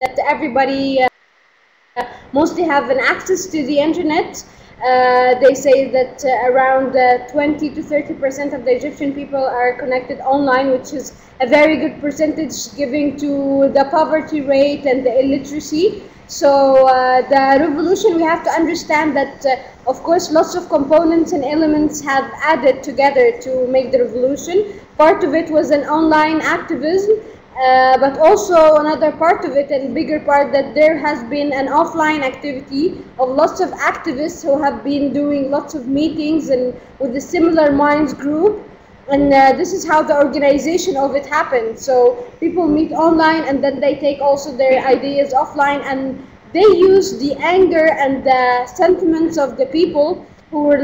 that everybody mostly have an access to the internet. They say that around 20 to 30% of the Egyptian people are connected online, which is a very good percentage given to the poverty rate and the illiteracy. So the revolution, we have to understand that, of course, lots of components and elements have added together to make the revolution. Part of it was an online activism, but also another part of it, and bigger part, that there has been an offline activity of lots of activists who have been doing lots of meetings and with the Similar Minds group. And this is how the organization of it happened. So people meet online and then they take also their ideas offline, and they use the anger and the sentiments of the people who were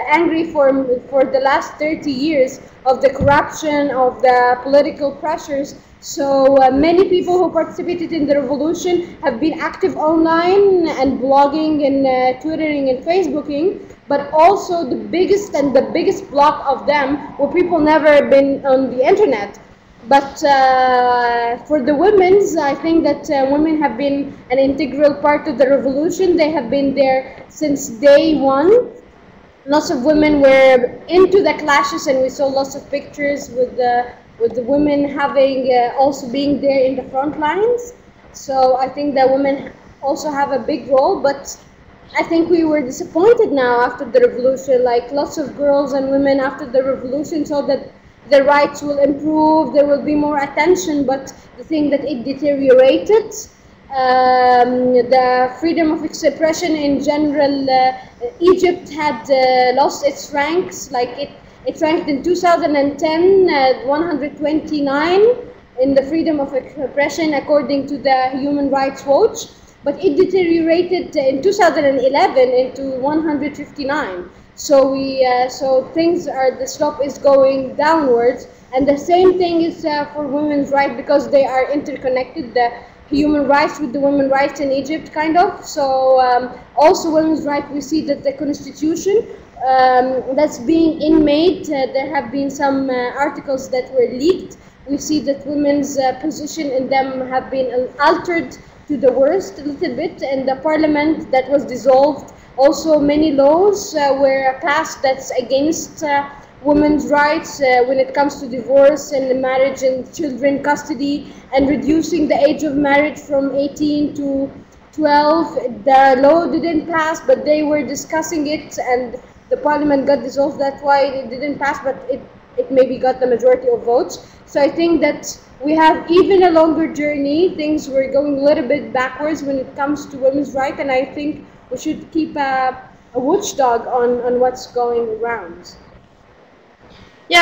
angry for the last 30 years of the corruption, of the political pressures. So many people who participated in the revolution have been active online and blogging and Twittering and Facebooking. But also the biggest block of them were people never been on the internet. But for the women's, I think that women have been an integral part of the revolution. They have been there since day one. Lots of women were into the clashes, and we saw lots of pictures with the women having also being there in the front lines. So I think that women also have a big role, but I think we were disappointed now after the revolution. Like lots of girls and women after the revolution saw that the rights will improve, there will be more attention, but the thing that it deteriorated. The freedom of expression in general, Egypt had lost its ranks. Like it ranked in 2010 at 129 in the freedom of expression according to the Human Rights Watch, but it deteriorated in 2011 into 159. So the slope is going downwards, and the same thing is for women's rights, because they are interconnected. The human rights with the women's rights in Egypt, kind of. So also women's rights, we see that the constitution that's being inmade, there have been some articles that were leaked. We see that women's position in them have been altered to the worst a little bit, and the parliament that was dissolved. Also, many laws were passed that's against women's rights when it comes to divorce and marriage and children custody, and reducing the age of marriage from 18 to 12. The law didn't pass, but they were discussing it, and the parliament got dissolved. That's why it didn't pass, but it maybe got the majority of votes. So I think that we have even a longer journey. Things were going a little bit backwards when it comes to women's rights, and I think we should keep a watchdog on what's going around.